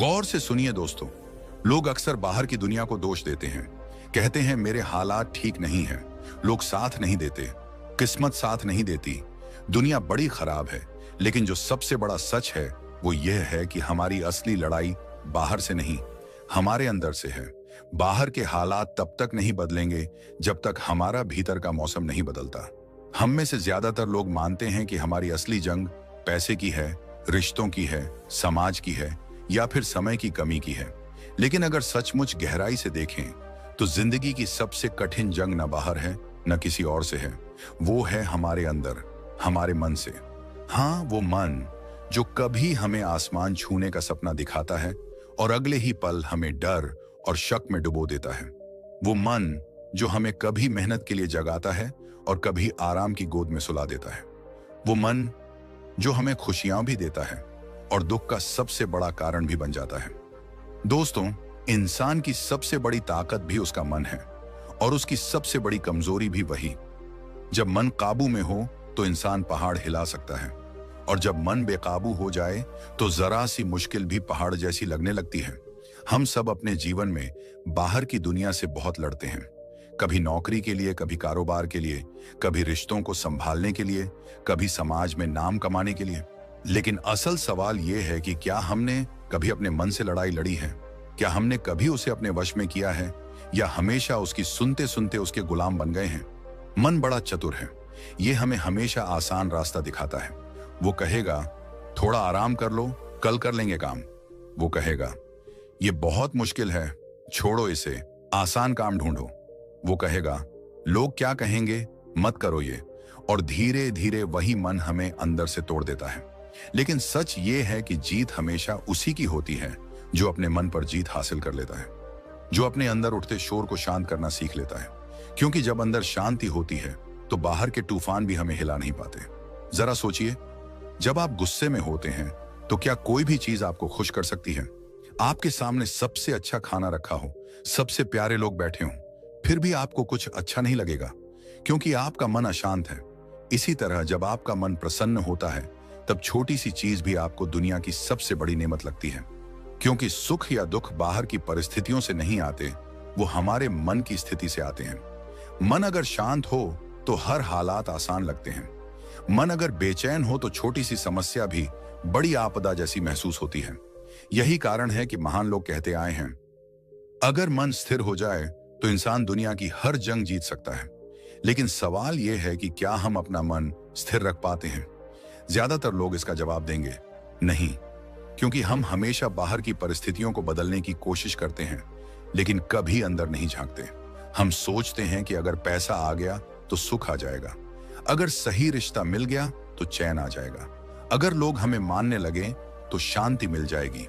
गौर से सुनिए दोस्तों, लोग अक्सर बाहर की दुनिया को दोष देते हैं। कहते हैं मेरे हालात ठीक नहीं हैं, लोग साथ नहीं देते, किस्मत साथ नहीं देती, दुनिया बड़ी खराब है। लेकिन जो सबसे बड़ा सच है वो यह है कि हमारी असली लड़ाई बाहर से नहीं, हमारे अंदर से है। बाहर के हालात तब तक नहीं बदलेंगे जब तक हमारा भीतर का मौसम नहीं बदलता। हम में से ज्यादातर लोग मानते हैं कि हमारी असली जंग पैसे की है, रिश्तों की है, समाज की है या फिर समय की कमी की है। लेकिन अगर सचमुच गहराई से देखें तो जिंदगी की सबसे कठिन जंग न बाहर है न किसी और से है, वो है हमारे अंदर, हमारे मन से। हाँ, वो मन जो कभी हमें आसमान छूने का सपना दिखाता है और अगले ही पल हमें डर और शक में डुबो देता है। वो मन जो हमें कभी मेहनत के लिए जगाता है और कभी आराम की गोद में सुला देता है। वो मन जो हमें खुशियां भी देता है और दुख का सबसे बड़ा कारण भी बन जाता है। दोस्तों, इंसान की सबसे बड़ी ताकत भी उसका मन है और उसकी सबसे बड़ी कमजोरी भी वही। जब मन काबू में हो तो इंसान पहाड़ हिला सकता है, और जब मन बेकाबू हो जाए तो जरा सी मुश्किल भी पहाड़ जैसी लगने लगती है। हम सब अपने जीवन में बाहर की दुनिया से बहुत लड़ते हैं, कभी नौकरी के लिए, कभी कारोबार के लिए, कभी रिश्तों को संभालने के लिए, कभी समाज में नाम कमाने के लिए। लेकिन असल सवाल यह है कि क्या हमने कभी अपने मन से लड़ाई लड़ी है? क्या हमने कभी उसे अपने वश में किया है या हमेशा उसकी सुनते सुनते उसके गुलाम बन गए हैं? मन बड़ा चतुर है, ये हमें हमेशा आसान रास्ता दिखाता है। वो कहेगा थोड़ा आराम कर लो, कल कर लेंगे काम। वो कहेगा ये बहुत मुश्किल है, छोड़ो इसे, आसान काम ढूंढो। वो कहेगा लोग क्या कहेंगे, मत करो ये। और धीरे धीरे वही मन हमें अंदर से तोड़ देता है। लेकिन सच ये है कि जीत हमेशा उसी की होती है जो अपने मन पर जीत हासिल कर लेता है, जो अपने अंदर उठते शोर को शांत करना सीख लेता है। क्योंकि जब अंदर शांति होती है तो बाहर के तूफान भी हमें हिला नहीं पाते। जरा सोचिए, जब आप गुस्से में होते हैं तो क्या कोई भी चीज आपको खुश कर सकती है? आपके सामने सबसे अच्छा खाना रखा हो, सबसे प्यारे लोग बैठे हों, फिर भी आपको कुछ अच्छा नहीं लगेगा, क्योंकि आपका मन अशांत है। इसी तरह जब आपका मन प्रसन्न होता है तब छोटी सी चीज भी आपको दुनिया की सबसे बड़ी नेमत लगती है। क्योंकि सुख या दुख बाहर की परिस्थितियों से नहीं आते, वो हमारे मन की स्थिति से आते हैं। मन अगर शांत हो तो हर हालात आसान लगते हैं। मन अगर बेचैन हो तो छोटी सी समस्या भी बड़ी आपदा जैसी महसूस होती है। यही कारण है कि महान लोग कहते आए हैं, अगर मन स्थिर हो जाए तो इंसान दुनिया की हर जंग जीत सकता है। लेकिन सवाल यह है कि क्या हम अपना मन स्थिर रख पाते हैं? ज्यादातर लोग इसका जवाब देंगे नहीं, क्योंकि हम हमेशा बाहर की परिस्थितियों को बदलने की कोशिश करते हैं लेकिन कभी अंदर नहीं झांकते। हम सोचते हैं कि अगर पैसा आ गया तो सुख आ जाएगा, अगर सही रिश्ता मिल गया तो चैन आ जाएगा, अगर लोग हमें मानने लगे तो शांति मिल जाएगी।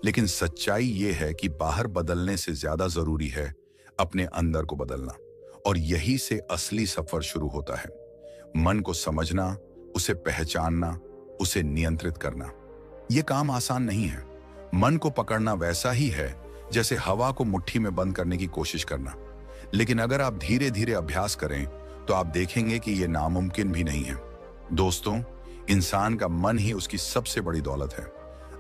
लेकिन सच्चाई ये है कि बाहर बदलने से ज्यादा जरूरी है अपने अंदर को बदलना, और यही से असली सफर शुरू होता है। मन को समझना, उसे पहचानना, उसे नियंत्रित करना। यह काम आसान नहीं है। मन को पकड़ना वैसा ही है जैसे हवा को मुट्ठी में बंद करने की कोशिश करना। लेकिन अगर आप धीरे धीरे अभ्यास करें तो आप देखेंगे कि यह नामुमकिन भी नहीं है। दोस्तों, इंसान का मन ही उसकी सबसे बड़ी दौलत है।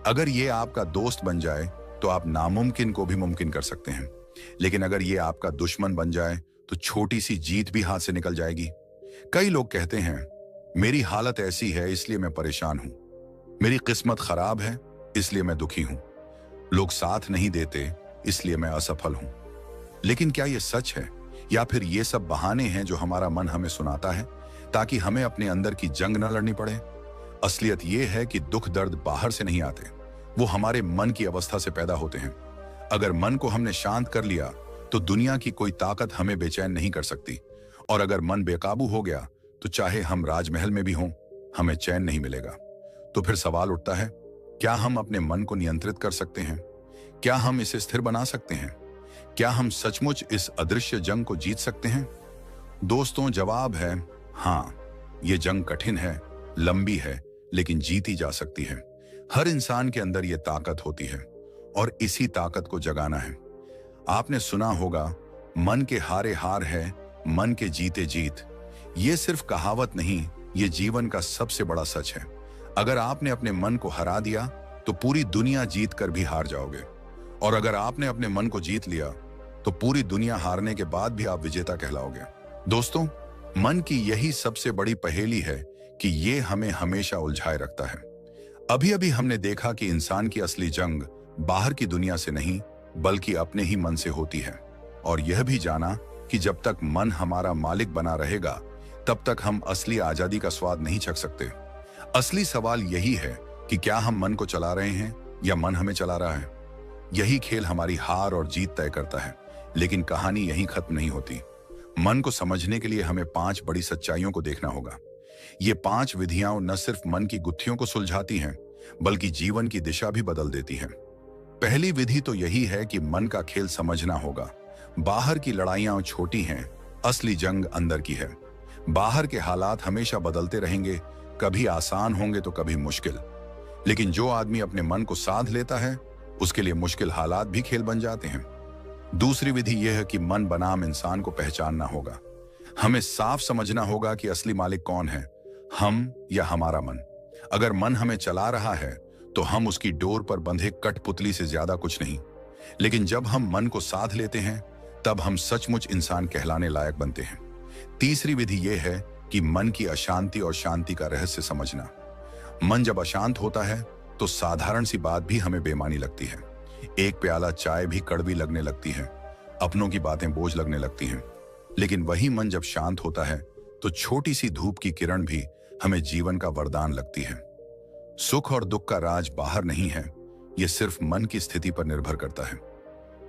अगर ये आपका दोस्त बन जाए तो आप नामुमकिन को भी मुमकिन कर सकते हैं। लेकिन अगर ये आपका दुश्मन बन जाए तो छोटी सी जीत भी हाथ से निकल जाएगी। कई लोग कहते हैं मेरी हालत ऐसी है इसलिए मैं परेशान हूं, मेरी किस्मत खराब है इसलिए मैं दुखी हूं, लोग साथ नहीं देते इसलिए मैं असफल हूं। लेकिन क्या यह सच है या फिर ये सब बहाने हैं जो हमारा मन हमें सुनाता है ताकि हमें अपने अंदर की जंग न लड़नी पड़े? असलियत यह है कि दुख दर्द बाहर से नहीं आते, वो हमारे मन की अवस्था से पैदा होते हैं। अगर मन को हमने शांत कर लिया तो दुनिया की कोई ताकत हमें बेचैन नहीं कर सकती, और अगर मन बेकाबू हो गया तो चाहे हम राजमहल में भी हों, हमें चैन नहीं मिलेगा। तो फिर सवाल उठता है, क्या हम अपने मन को नियंत्रित कर सकते हैं? क्या हम इसे स्थिर बना सकते हैं? क्या हम सचमुच इस अदृश्य जंग को जीत सकते हैं? दोस्तों, जवाब है हाँ। ये जंग कठिन है, लंबी है, लेकिन जीती जा सकती है। हर इंसान के अंदर ये ताकत होती है और इसी ताकत को जगाना है। आपने सुना होगा, मन के हारे हार है, मन के जीते जीत। ये सिर्फ कहावत नहीं, ये जीवन का सबसे बड़ा सच है। अगर आपने अपने मन को हरा दिया तो पूरी दुनिया जीत कर भी हार जाओगे, और अगर आपने अपने मन को जीत लिया तो पूरी दुनिया हारने के बाद भी आप विजेता कहलाओगे। दोस्तों, मन की यही सबसे बड़ी पहेली है कि ये हमें हमेशा उलझाए रखता है। अभी अभी हमने देखा कि इंसान की असली जंग बाहर की दुनिया से नहीं बल्कि अपने ही मन से होती है, और यह भी जाना कि जब तक मन हमारा मालिक बना रहेगा तब तक हम असली आजादी का स्वाद नहीं चख सकते। असली सवाल यही है कि क्या हम मन को चला रहे हैं या मन हमें चला रहा है। यही खेल हमारी हार और जीत तय करता है, लेकिन कहानी यहीं खत्म नहीं होती। मन को समझने के लिए हमें 5 बड़ी सच्चाइयों को देखना होगा। ये 5 विधियां न सिर्फ मन की गुत्थियों को सुलझाती हैं बल्कि जीवन की दिशा भी बदल देती हैं। पहली विधि तो यही है कि मन का खेल समझना होगा। बाहर की लड़ाइयां छोटी हैं, असली जंग अंदर की है। बाहर के हालात हमेशा बदलते रहेंगे, कभी आसान होंगे तो कभी मुश्किल, लेकिन जो आदमी अपने मन को साध लेता है उसके लिए मुश्किल हालात भी खेल बन जाते हैं। दूसरी विधि यह है कि मन बनाम इंसान को पहचानना होगा। हमें साफ समझना होगा कि असली मालिक कौन है, हम या हमारा मन। अगर मन हमें चला रहा है तो हम उसकी डोर पर बंधे कठपुतली से ज्यादा कुछ नहीं, लेकिन जब हम मन को साध लेते हैं तब हम सचमुच इंसान कहलाने लायक बनते हैं। तीसरी विधि यह है कि मन की अशांति और शांति का रहस्य समझना। मन जब अशांत होता है तो साधारण सी बात भी हमें बेमानी लगती है। एक प्याला चाय भी कड़वी लगने लगती है, अपनों की बातें बोझ लगने लगती हैं। लेकिन वही मन जब शांत होता है तो छोटी सी धूप की किरण भी हमें जीवन का वरदान लगती है। सुख और दुख का राज बाहर नहीं है, यह सिर्फ मन की स्थिति पर निर्भर करता है।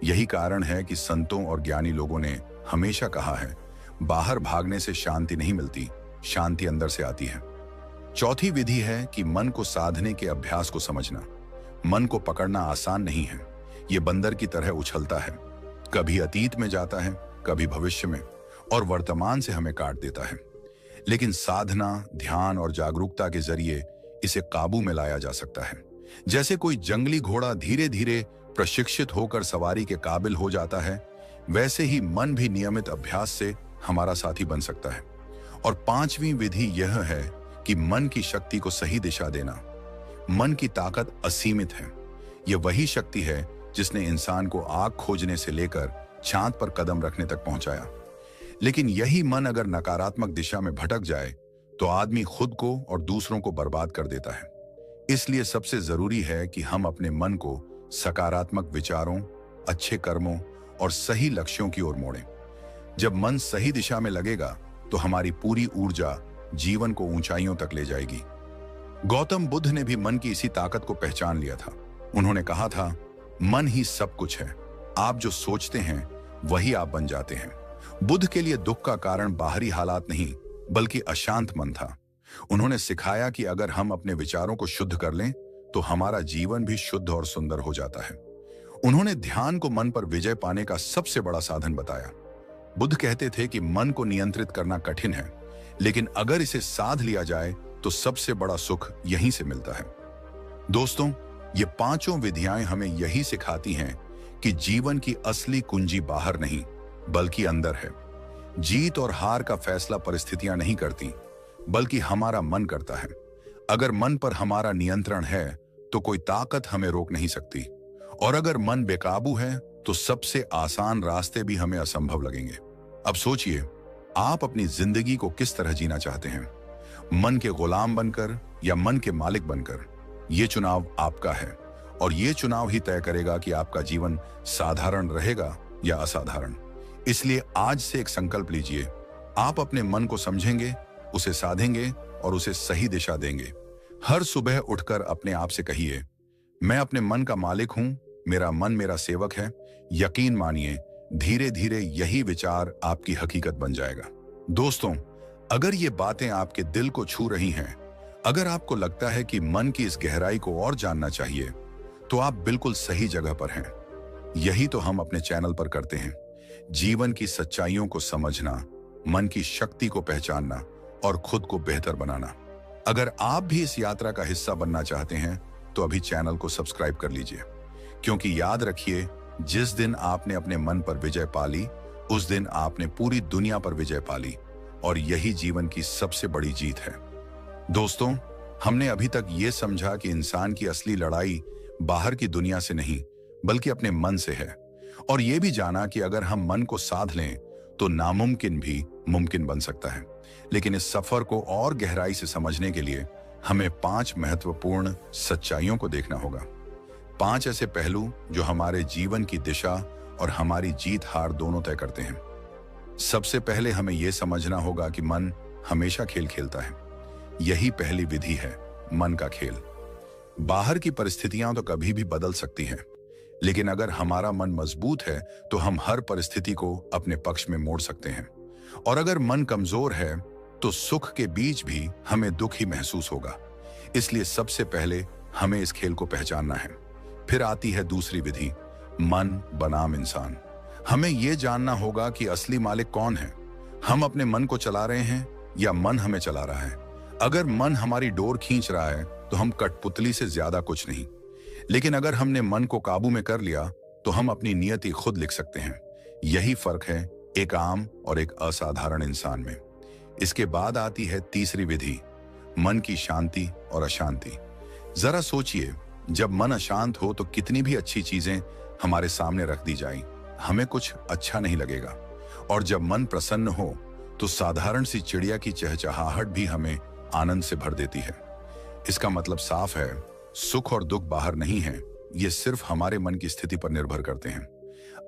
यही कारण है कि संतों और ज्ञानी लोगों ने हमेशा कहा है, बाहर भागने से शांति नहीं मिलती, शांति अंदर से आती है। चौथी विधि है कि मन को साधने के अभ्यास को समझना। मन को पकड़ना आसान नहीं है, ये बंदर की तरह उछलता है, कभी अतीत में जाता है, कभी भविष्य में, और वर्तमान से हमें काट देता है। लेकिन साधना, ध्यान और जागरूकता के जरिए इसे काबू में लाया जा सकता है। जैसे कोई जंगली घोड़ा धीरे धीरे प्रशिक्षित होकर सवारी के काबिल हो जाता है, वैसे ही मन भी नियमित अभ्यास से हमारा साथी बन सकता है। और 5वीं विधि यह है कि मन की शक्ति को सही दिशा देना। मन की ताकत असीमित है। यह वही शक्ति है जिसने इंसान को आग खोजने से लेकर चांद पर कदम रखने तक पहुंचाया। लेकिन यही मन अगर नकारात्मक दिशा में भटक जाए तो आदमी खुद को और दूसरों को बर्बाद कर देता है। इसलिए सबसे जरूरी है कि हम अपने मन को सकारात्मक विचारों, अच्छे कर्मों और सही लक्ष्यों की ओर मोड़ें। जब मन सही दिशा में लगेगा तो हमारी पूरी ऊर्जा जीवन को ऊंचाइयों तक ले जाएगी। गौतम बुद्ध ने भी मन की इसी ताकत को पहचान लिया था। उन्होंने कहा था, मन ही सब कुछ है, आप जो सोचते हैं वही आप बन जाते हैं। बुद्ध के लिए दुख का कारण बाहरी हालात नहीं बल्कि अशांत मन था। उन्होंने सिखाया कि अगर हम अपने विचारों को शुद्ध कर लें तो हमारा जीवन भी शुद्ध और सुंदर हो जाता है। उन्होंने ध्यान को मन पर विजय पाने का सबसे बड़ा साधन बताया। बुद्ध कहते थे कि मन को नियंत्रित करना कठिन है, लेकिन अगर इसे साध लिया जाए तो सबसे बड़ा सुख यहीं से मिलता है। दोस्तों, ये 5 विधियां हमें यही सिखाती हैं कि जीवन की असली कुंजी बाहर नहीं बल्कि अंदर है। जीत और हार का फैसला परिस्थितियां नहीं करती बल्कि हमारा मन करता है। अगर मन पर हमारा नियंत्रण है तो कोई ताकत हमें रोक नहीं सकती, और अगर मन बेकाबू है तो सबसे आसान रास्ते भी हमें असंभव लगेंगे। अब सोचिए, आप अपनी जिंदगी को किस तरह जीना चाहते हैं? मन के गुलाम बनकर या मन के मालिक बनकर? ये चुनाव आपका है, और ये चुनाव ही तय करेगा कि आपका जीवन साधारण रहेगा या असाधारण। इसलिए आज से एक संकल्प लीजिए, आप अपने मन को समझेंगे, उसे साधेंगे और उसे सही दिशा देंगे। हर सुबह उठकर अपने आप से कहिए, मैं अपने मन का मालिक हूं, मेरा मन मेरा सेवक है। यकीन मानिए, धीरे धीरे यही विचार आपकी हकीकत बन जाएगा। दोस्तों, अगर ये बातें आपके दिल को छू रही हैं, अगर आपको लगता है कि मन की इस गहराई को और जानना चाहिए, तो आप बिल्कुल सही जगह पर हैं। यही तो हम अपने चैनल पर करते हैं, जीवन की सच्चाइयों को समझना, मन की शक्ति को पहचानना और खुद को बेहतर बनाना। अगर आप भी इस यात्रा का हिस्सा बनना चाहते हैं तो अभी चैनल को सब्सक्राइब कर लीजिए, क्योंकि याद रखिए, जिस दिन आपने अपने मन पर विजय पाली, उस दिन आपने पूरी दुनिया पर विजय पाली, और यही जीवन की सबसे बड़ी जीत है। दोस्तों, हमने अभी तक ये समझा कि इंसान की असली लड़ाई बाहर की दुनिया से नहीं बल्कि अपने मन से है, और ये भी जाना कि अगर हम मन को साध लें तो नामुमकिन भी मुमकिन बन सकता है। लेकिन इस सफर को और गहराई से समझने के लिए हमें 5 महत्वपूर्ण सच्चाइयों को देखना होगा। 5 ऐसे पहलू जो हमारे जीवन की दिशा और हमारी जीत हार दोनों तय करते हैं। सबसे पहले हमें यह समझना होगा कि मन हमेशा खेल खेलता है। यही पहली विधि है, मन का खेल। बाहर की परिस्थितियां तो कभी भी बदल सकती हैं, लेकिन अगर हमारा मन मजबूत है तो हम हर परिस्थिति को अपने पक्ष में मोड़ सकते हैं। और अगर मन कमजोर है तो सुख के बीच भी हमें दुख ही महसूस होगा। इसलिए सबसे पहले हमें इस खेल को पहचानना है। फिर आती है दूसरी विधि, मन बनाम इंसान। हमें यह जानना होगा कि असली मालिक कौन है, हम अपने मन को चला रहे हैं या मन हमें चला रहा है। अगर मन हमारी डोर खींच रहा है तो हम कठपुतली से ज्यादा कुछ नहीं, लेकिन अगर हमने मन को काबू में कर लिया तो हम अपनी नियति खुद लिख सकते हैं। यही फर्क है एक आम और एक असाधारण इंसान में। इसके बाद आती है तीसरी विधि, मन की शांति और अशांति। जरा सोचिए, जब मन अशांत हो तो कितनी भी अच्छी चीजें हमारे सामने रख दी जाएं, हमें कुछ अच्छा नहीं लगेगा। और जब मन प्रसन्न हो तो साधारण सी चिड़िया की चहचहाहट भी हमें आनंद से भर देती है। इसका मतलब साफ है, सुख और दुख बाहर नहीं है, ये सिर्फ हमारे मन की स्थिति पर निर्भर करते हैं।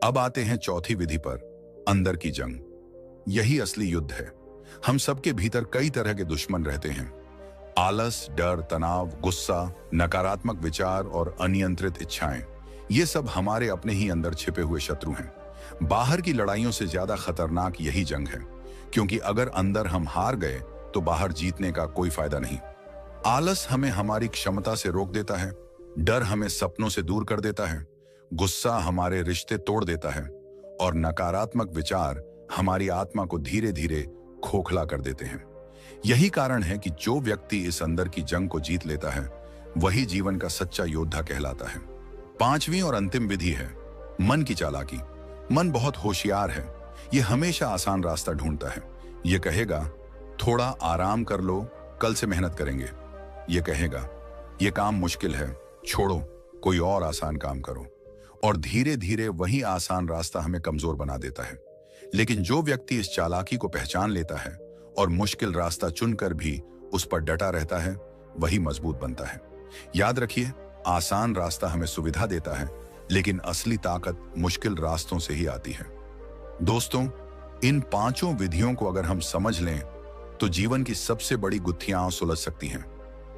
अब आते हैं चौथी विधि पर, अंदर की जंग। यही असली युद्ध है। हम सबके भीतर कई तरह के दुश्मन रहते हैं। आलस, डर, तनाव, गुस्सा, नकारात्मक विचार और अनियंत्रित इच्छाएं, ये सब हमारे अपने ही अंदर छिपे हुए शत्रु हैं। बाहर की लड़ाइयों से ज्यादा खतरनाक यही जंग है, क्योंकि अगर अंदर हम हार गए तो बाहर जीतने का कोई फायदा नहीं। आलस हमें हमारी क्षमता से रोक देता है, डर हमें सपनों से दूर कर देता है, गुस्सा हमारे रिश्ते तोड़ देता है, और नकारात्मक विचार हमारी आत्मा को धीरे धीरे खोखला कर देते हैं। यही कारण है कि जो व्यक्ति इस अंदर की जंग को जीत लेता है वही जीवन का सच्चा योद्धा कहलाता है। पांचवी और अंतिम विधि है, मन की चालाकी। मन बहुत होशियार है, ये हमेशा आसान रास्ता ढूंढता है। ये कहेगा थोड़ा आराम कर लो, कल से मेहनत करेंगे। ये कहेगा ये काम मुश्किल है, छोड़ो, कोई और आसान काम करो। और धीरे धीरे वही आसान रास्ता हमें कमजोर बना देता है। लेकिन जो व्यक्ति इस चालाकी को पहचान लेता है और मुश्किल रास्ता चुनकर भी उस पर डटा रहता है, वही मजबूत बनता है। याद रखिए, आसान रास्ता हमें सुविधा देता है, लेकिन असली ताकत मुश्किल रास्तों से ही आती है। दोस्तों, इन पांचों विधियों को अगर हम समझ लें तो जीवन की सबसे बड़ी गुत्थियां सुलझ सकती हैं।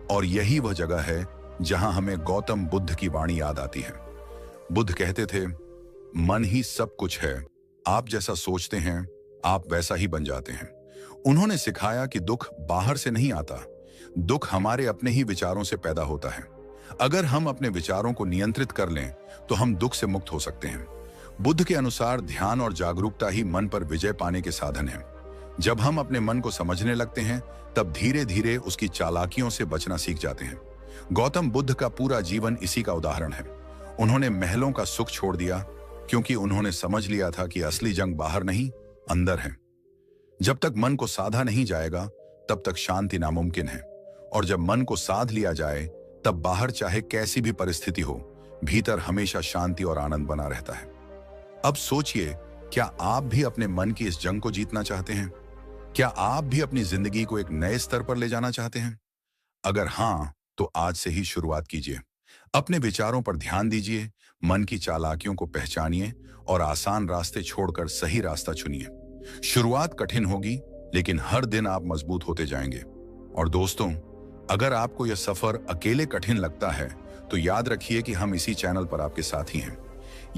और यही वह जगह है जहां हमें गौतम बुद्ध की वाणी याद आती है। बुद्ध कहते थे, मन ही सब कुछ है, आप जैसा सोचते हैं आप वैसा ही बन जाते हैं। उन्होंने सिखाया कि दुख बाहर से नहीं आता, दुख हमारे अपने ही विचारों से पैदा होता है। अगर हम अपने विचारों को नियंत्रित कर लें तो हम दुख से मुक्त हो सकते हैं। बुद्ध के अनुसार ध्यान और जागरूकता ही मन पर विजय पाने के साधन हैं। जब हम अपने मन को समझने लगते हैं तब धीरे धीरे उसकी चालाकियों से बचना सीख जाते हैं। गौतम बुद्ध का पूरा जीवन इसी का उदाहरण है। उन्होंने महलों का सुख छोड़ दिया क्योंकि उन्होंने समझ लिया था कि असली जंग बाहर नहीं, अंदर है। जब तक मन को साधा नहीं जाएगा तब तक शांति नामुमकिन है, और जब मन को साध लिया जाए तब बाहर चाहे कैसी भी परिस्थिति हो, भीतर हमेशा शांति और आनंद बना रहता है। अब सोचिए, क्या आप भी अपने मन की इस जंग को जीतना चाहते हैं? क्या आप भी अपनी जिंदगी को एक नए स्तर पर ले जाना चाहते हैं? अगर हाँ, तो आज से ही शुरुआत कीजिए। अपने विचारों पर ध्यान दीजिए, मन की चालाकियों को पहचानिए और आसान रास्ते छोड़कर सही रास्ता चुनिए। शुरुआत कठिन होगी, लेकिन हर दिन आप मजबूत होते जाएंगे। और दोस्तों, अगर आपको यह सफर अकेले कठिन लगता है तो याद रखिए कि हम इसी चैनल पर आपके साथ ही हैं।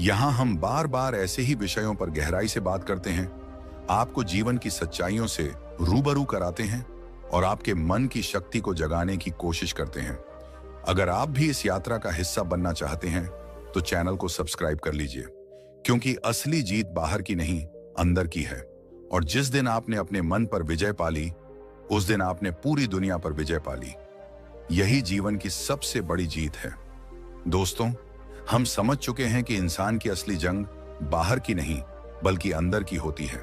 यहाँ हम बार बार ऐसे ही विषयों पर गहराई से बात करते हैं, आपको जीवन की सच्चाइयों से रूबरू कराते हैं और आपके मन की शक्ति को जगाने की कोशिश करते हैं। अगर आप भी इस यात्रा का हिस्सा बनना चाहते हैं तो चैनल को सब्सक्राइब कर लीजिए, क्योंकि असली जीत बाहर की नहीं, अंदर की है। और जिस दिन आपने अपने मन पर विजय पाली, उस दिन आपने पूरी दुनिया पर विजय पाली। यही जीवन की सबसे बड़ी जीत है। दोस्तों, हम समझ चुके हैं कि इंसान की असली जंग बाहर की नहीं बल्कि अंदर की होती है।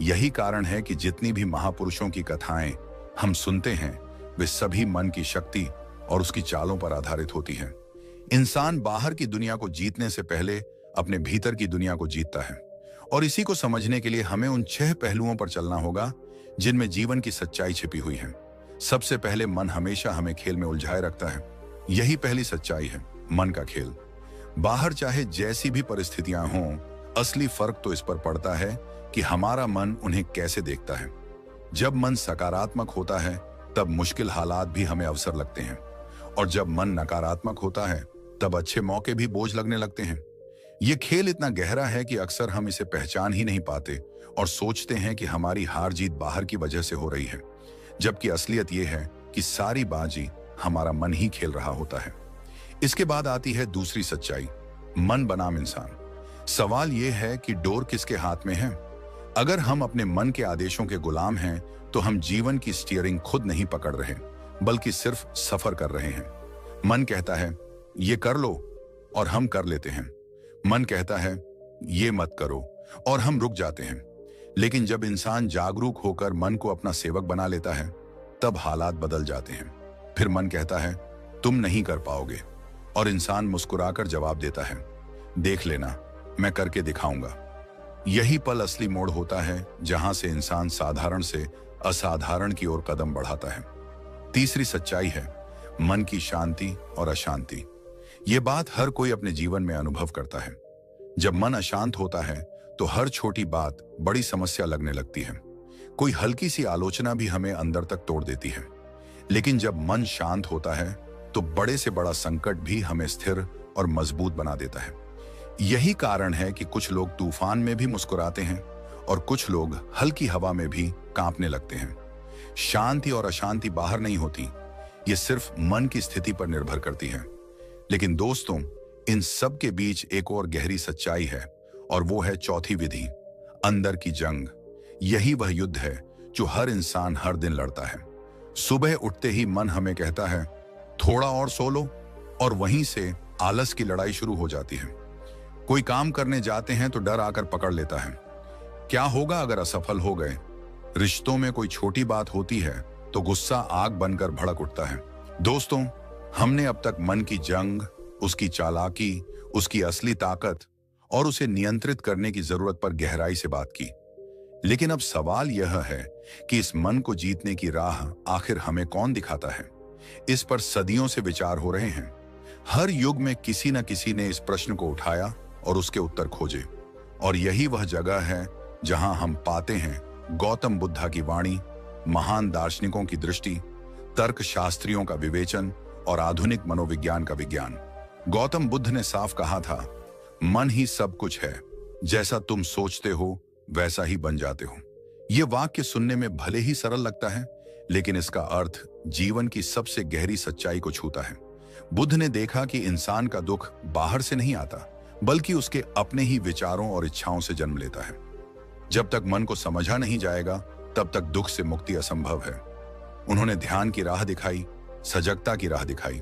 यही कारण है कि जितनी भी महापुरुषों की कथाएं हम सुनते हैं वे सभी मन की शक्ति और उसकी चालों पर आधारित होती हैं। इंसान बाहर की दुनिया को जीतने से पहले अपने भीतर की दुनिया को जीतता है, और इसी को समझने के लिए हमें उन 6 पहलुओं पर चलना होगा जिनमें जीवन की सच्चाई छिपी हुई है। सबसे पहले, मन हमेशा हमें खेल में उलझाए रखता है। यही पहली सच्चाई है, मन का खेल। बाहर चाहे जैसी भी परिस्थितियां हों, असली फर्क तो इस पर पड़ता है कि हमारा मन उन्हें कैसे देखता है। जब मन सकारात्मक होता है तब मुश्किल हालात भी हमें अवसर लगते हैं, और जब मन नकारात्मक होता है तब अच्छे मौके भी बोझ लगने लगते हैं। यह खेल इतना गहरा है कि अक्सर हम इसे पहचान ही नहीं पाते और सोचते हैं कि हमारी हार जीत बाहर की वजह से हो रही है, जबकि असलियत यह है कि सारी बाजी हमारा मन ही खेल रहा होता है। इसके बाद आती है दूसरी सच्चाई, मन बनाम इंसान। सवाल यह है कि डोर किसके हाथ में है। अगर हम अपने मन के आदेशों के गुलाम हैं तो हम जीवन की स्टीयरिंग खुद नहीं पकड़ रहे, बल्कि सिर्फ सफर कर रहे हैं। मन कहता है ये कर लो, और हम कर लेते हैं। मन कहता है ये मत करो, और हम रुक जाते हैं। लेकिन जब इंसान जागरूक होकर मन को अपना सेवक बना लेता है तब हालात बदल जाते हैं। फिर मन कहता है तुम नहीं कर पाओगे, और इंसान मुस्कुराकर जवाब देता है देख लेना, मैं करके दिखाऊंगा। यही पल असली मोड़ होता है जहां से इंसान साधारण से असाधारण की ओर कदम बढ़ाता है। तीसरी सच्चाई है मन की शांति और अशांति। ये बात हर कोई अपने जीवन में अनुभव करता है। जब मन अशांत होता है तो हर छोटी बात बड़ी समस्या लगने लगती है। कोई हल्की सी आलोचना भी हमें अंदर तक तोड़ देती है। लेकिन जब मन शांत होता है तो बड़े से बड़ा संकट भी हमें स्थिर और मजबूत बना देता है। यही कारण है कि कुछ लोग तूफान में भी मुस्कुराते हैं और कुछ लोग हल्की हवा में भी कांपने लगते हैं। शांति और अशांति बाहर नहीं होती, ये सिर्फ मन की स्थिति पर निर्भर करती है। लेकिन दोस्तों, इन सब के बीच एक और गहरी सच्चाई है, और वो है चौथी विधि, अंदर की जंग। यही वह युद्ध है जो हर इंसान हर दिन लड़ता है। सुबह उठते ही मन हमें कहता है थोड़ा और सो लो, और वहीं से आलस की लड़ाई शुरू हो जाती है। कोई काम करने जाते हैं तो डर आकर पकड़ लेता है, क्या होगा अगर असफल हो गए। रिश्तों में कोई छोटी बात होती है तो गुस्सा आग बनकर भड़क उठता है। दोस्तों, हमने अब तक मन की जंग, उसकी चालाकी, उसकी असली ताकत और उसे नियंत्रित करने की जरूरत पर गहराई से बात की। लेकिन अब सवाल यह है कि इस मन को जीतने की राह आखिर हमें कौन दिखाता है। इस पर सदियों से विचार हो रहे हैं। हर युग में किसी न किसी ने इस प्रश्न को उठाया और उसके उत्तर खोजे, और यही वह जगह है जहां हम पाते हैं गौतम बुद्धा की वाणी, महान दार्शनिकों की दृष्टि, तर्क शास्त्रियों का विवेचन और आधुनिक मनोविज्ञान का विज्ञान। गौतम बुद्ध ने साफ कहा था, मन ही सब कुछ है, जैसा तुम सोचते हो वैसा ही बन जाते हो। यह वाक्य सुनने में भले ही सरल लगता है, लेकिन इसका अर्थ जीवन की सबसे गहरी सच्चाई को छूता है। बुद्ध ने देखा कि इंसान का दुख बाहर से नहीं आता, बल्कि उसके अपने ही विचारों और इच्छाओं से जन्म लेता है। जब तक मन को समझा नहीं जाएगा, तब तक दुख से मुक्ति असंभव है। उन्होंने ध्यान की राह दिखाई, सजगता की राह दिखाई।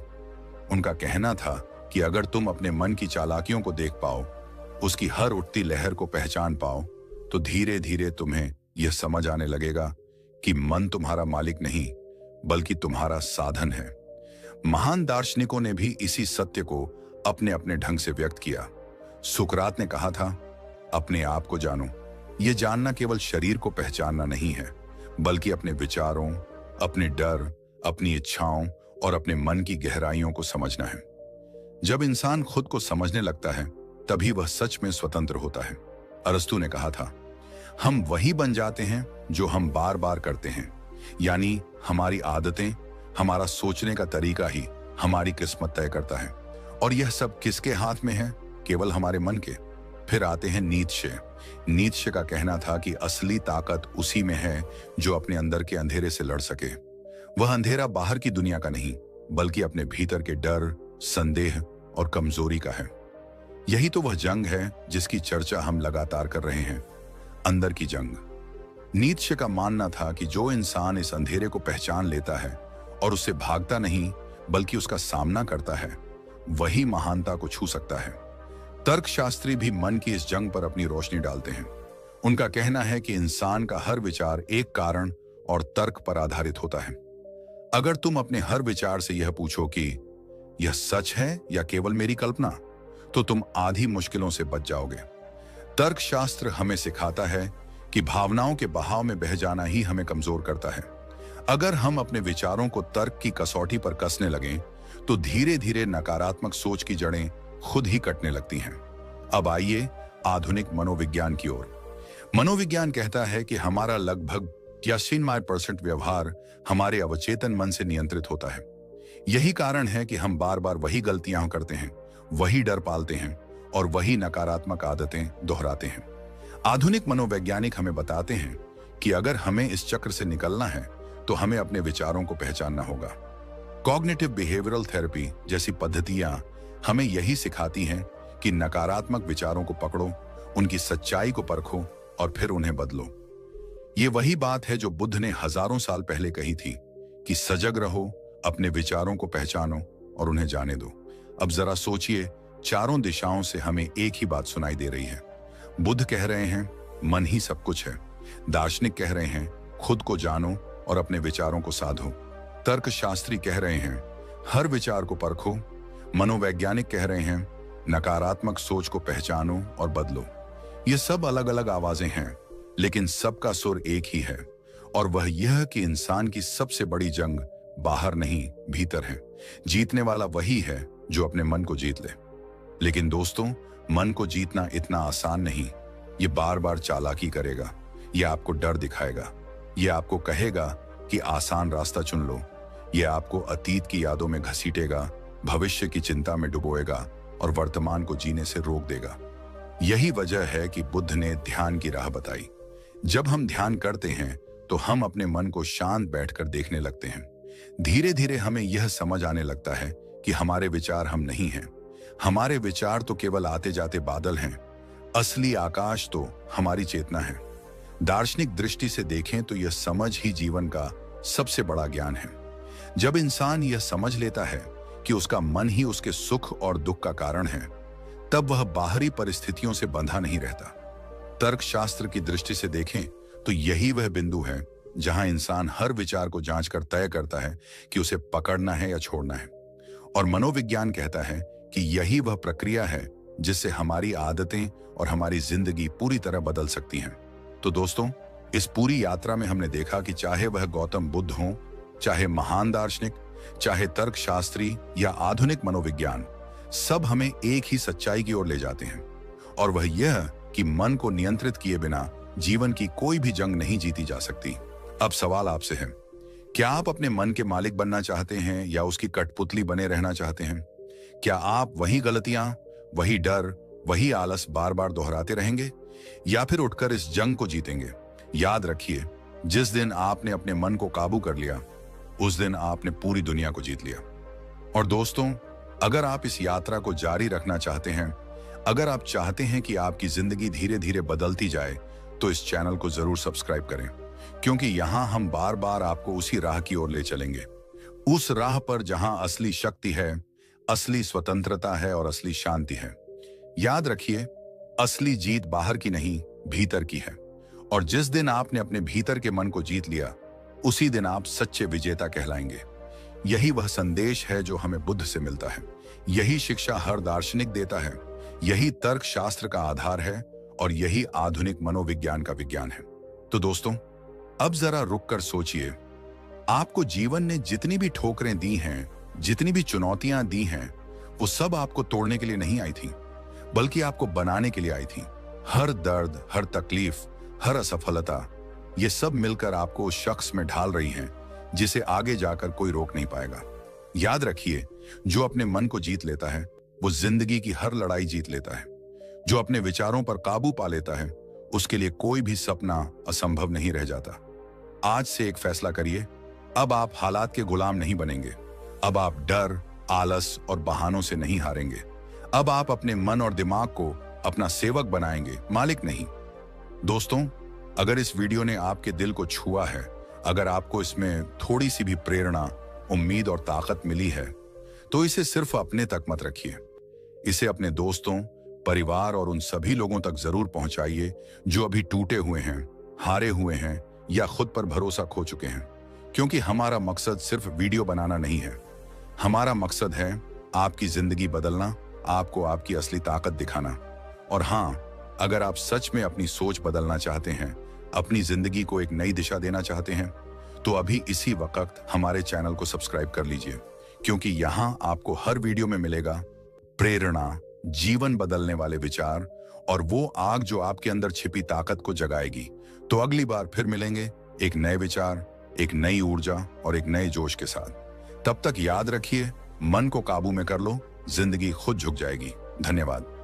उनका कहना था कि अगर तुम अपने मन की चालाकियों को देख पाओ, उसकी हर उठती लहर को पहचान पाओ, तो धीरे धीरे तुम्हें यह समझ आने लगेगा कि मन तुम्हारा मालिक नहीं, बल्कि तुम्हारा साधन है। महान दार्शनिकों ने भी इसी सत्य को अपने अपने ढंग से व्यक्त किया। सुकरात ने कहा था, अपने आप को जानो। यह जानना केवल शरीर को पहचानना नहीं है, बल्कि अपने विचारों, अपने डर, अपनी इच्छाओं और अपने मन की गहराइयों को समझना है। जब इंसान खुद को समझने लगता है, तभी वह सच में स्वतंत्र होता है। अरस्तु ने कहा था, हम वही बन जाते हैं जो हम बार बार करते हैं। यानी हमारी आदतें, हमारा सोचने का तरीका ही हमारी किस्मत तय करता है। और यह सब किसके हाथ में है? केवल हमारे मन के। फिर आते हैं नीत्शे। नीत्शे का कहना था कि असली ताकत उसी में है जो अपने अंदर के अंधेरे से लड़ सके। वह अंधेरा बाहर की दुनिया का नहीं, बल्कि अपने भीतर के डर, संदेह और कमजोरी का है। यही तो वह जंग है जिसकी चर्चा हम लगातार कर रहे हैं, अंदर की जंग। नीत्शे का मानना था कि जो इंसान इस अंधेरे को पहचान लेता है और उससे भागता नहीं, बल्कि उसका सामना करता है, वही महानता को छू सकता है। तर्कशास्त्री भी मन की इस जंग पर अपनी रोशनी डालते हैं। उनका कहना है कि इंसान का हर विचार एक कारण और तर्क पर आधारित होता है। अगर तुम अपने हर विचार से यह पूछो कि यह सच है या केवल मेरी कल्पना, तो तुम आधी मुश्किलों से बच जाओगे। तर्कशास्त्र हमें सिखाता है कि भावनाओं के बहाव में बह जाना ही हमें कमजोर करता है। अगर हम अपने विचारों को तर्क की कसौटी पर कसने लगें, तो धीरे धीरे नकारात्मक सोच की जड़ें खुद ही कटने लगती हैं। अब आइए आधुनिक मनोविज्ञान की ओर। मनोविज्ञान कहता है कि हमारा लगभग 93% व्यवहार हमारे अवचेतन मन से नियंत्रित होता है। यही कारण है कि हम बार बार वही गलतियां करते हैं, वही डर पालते हैं और वही नकारात्मक आदतें दोहराते हैं। आधुनिक मनोवैज्ञानिक हमें बताते हैं कि अगर हमें इस चक्र से निकलना है, तो हमें अपने विचारों को पहचानना होगा। कॉग्निटिव बिहेवियरल थेरेपी जैसी पद्धतियां हमें यही सिखाती हैं कि नकारात्मक विचारों को पकड़ो, उनकी सच्चाई को परखो और फिर उन्हें बदलो। ये वही बात है जो बुद्ध ने हजारों साल पहले कही थी कि सजग रहो, अपने विचारों को पहचानो और उन्हें जाने दो। अब जरा सोचिए, चारों दिशाओं से हमें एक ही बात सुनाई दे रही है। बुद्ध कह रहे हैं मन ही सब कुछ है। दार्शनिक कह रहे हैं खुद को जानो और अपने विचारों को साधो। तर्कशास्त्री कह रहे हैं हर विचार को परखो। मनोवैज्ञानिक कह रहे हैं नकारात्मक सोच को पहचानो और बदलो। ये सब अलग अलग आवाजें हैं, लेकिन सबका सुर एक ही है, और वह यह कि इंसान की सबसे बड़ी जंग बाहर नहीं, भीतर है। जीतने वाला वही है जो अपने मन को जीत ले। लेकिन दोस्तों, मन को जीतना इतना आसान नहीं। ये बार बार चालाकी करेगा, ये आपको डर दिखाएगा, ये आपको कहेगा कि आसान रास्ता चुन लो, ये आपको अतीत की यादों में घसीटेगा, भविष्य की चिंता में डुबोएगा और वर्तमान को जीने से रोक देगा। यही वजह है कि बुद्ध ने ध्यान की राह बताई। जब हम ध्यान करते हैं तो हम अपने मन को शांत बैठकर देखने लगते हैं। धीरे धीरे हमें यह समझ आने लगता है कि हमारे विचार हम नहीं हैं। हमारे विचार तो केवल आते जाते बादल हैं। असली आकाश तो हमारी चेतना है। दार्शनिक दृष्टि से देखें तो यह समझ ही जीवन का सबसे बड़ा ज्ञान है। जब इंसान यह समझ लेता है कि उसका मन ही उसके सुख और दुख का कारण है, तब वह बाहरी परिस्थितियों से बंधा नहीं रहता। तर्कशास्त्र की दृष्टि से देखें तो यही वह बिंदु है जहां इंसान हर विचार को जांचकर तय करता है कि उसे पकड़ना है या छोड़ना है। और मनोविज्ञान कहता है कि यही वह प्रक्रिया है जिससे हमारी आदतें और हमारी जिंदगी पूरी तरह बदल सकती हैं। तो दोस्तों, इस पूरी यात्रा में हमने देखा कि चाहे वह गौतम बुद्ध हो, चाहे महान दार्शनिक, चाहे तर्कशास्त्री या आधुनिक मनोविज्ञान, सब हमें एक ही सच्चाई की ओर ले जाते हैं, और वह यह कि मन को नियंत्रित किए बिना जीवन की कोई भी जंग नहीं जीती जा सकती। अब सवाल आपसे है, क्या आप अपने मन के मालिक बनना चाहते हैं या उसकी कठपुतली बने रहना चाहते हैं? क्या आप वही गलतियां, वही डर, वही आलस बार बार दोहराते रहेंगे, या फिर उठकर इस जंग को जीतेंगे? याद रखिए, जिस दिन आपने अपने मन को काबू कर लिया, उस दिन आपने पूरी दुनिया को जीत लिया। और दोस्तों, अगर आप इस यात्रा को जारी रखना चाहते हैं, अगर आप चाहते हैं कि आपकी जिंदगी धीरे धीरे बदलती जाए, तो इस चैनल को जरूर सब्सक्राइब करें, क्योंकि यहां हम बार बार आपको उसी राह की ओर ले चलेंगे। उस राह पर जहां असली शक्ति है, असली स्वतंत्रता है और असली शांति है। याद रखिए, असली जीत बाहर की नहीं, भीतर की है। और जिस दिन आपने अपने भीतर के मन को जीत लिया, उसी दिन आप सच्चे विजेता कहलाएंगे। यही वह संदेश है जो हमें बुद्ध से मिलता है। यही शिक्षा हर दार्शनिक देता है। यही तर्कशास्त्र का आधार है और यही आधुनिक मनोविज्ञान का विज्ञान है। तो दोस्तों, अब जरा रुककर सोचिए, आपको जीवन ने जितनी भी ठोकरें दी हैं, जितनी भी चुनौतियां दी हैं, वो सब आपको तोड़ने के लिए नहीं आई थी, बल्कि आपको बनाने के लिए आई थी। हर दर्द, हर तकलीफ, हर असफलता, ये सब मिलकर आपको उस शख्स में ढाल रही हैं जिसे आगे जाकर कोई रोक नहीं पाएगा। याद रखिए, जो अपने मन को जीत लेता है, वो जिंदगी की हर लड़ाई जीत लेता है। जो अपने विचारों पर काबू पा लेता है, उसके लिए कोई भी सपना असंभव नहीं रह जाता। आज से एक फैसला करिए, अब आप हालात के गुलाम नहीं बनेंगे। अब आप डर, आलस और बहानों से नहीं हारेंगे। अब आप अपने मन और दिमाग को अपना सेवक बनाएंगे, मालिक नहीं। दोस्तों, अगर इस वीडियो ने आपके दिल को छुआ है, अगर आपको इसमें थोड़ी सी भी प्रेरणा, उम्मीद और ताकत मिली है, तो इसे सिर्फ अपने तक मत रखिए। इसे अपने दोस्तों, परिवार और उन सभी लोगों तक जरूर पहुंचाइए जो अभी टूटे हुए हैं, हारे हुए हैं या खुद पर भरोसा खो चुके हैं। क्योंकि हमारा मकसद सिर्फ वीडियो बनाना नहीं है, हमारा मकसद है आपकी जिंदगी बदलना, आपको आपकी असली ताकत दिखाना। और हाँ, अगर आप सच में अपनी सोच बदलना चाहते हैं, अपनी जिंदगी को एक नई दिशा देना चाहते हैं, तो अभी इसी वक्त हमारे चैनल को सब्सक्राइब कर लीजिए, क्योंकि यहाँ आपको हर वीडियो में मिलेगा प्रेरणा, जीवन बदलने वाले विचार और वो आग जो आपके अंदर छिपी ताकत को जगाएगी। तो अगली बार फिर मिलेंगे एक नए विचार, एक नई ऊर्जा और एक नए जोश के साथ। तब तक याद रखिए, मन को काबू में कर लो, जिंदगी खुद झुक जाएगी। धन्यवाद।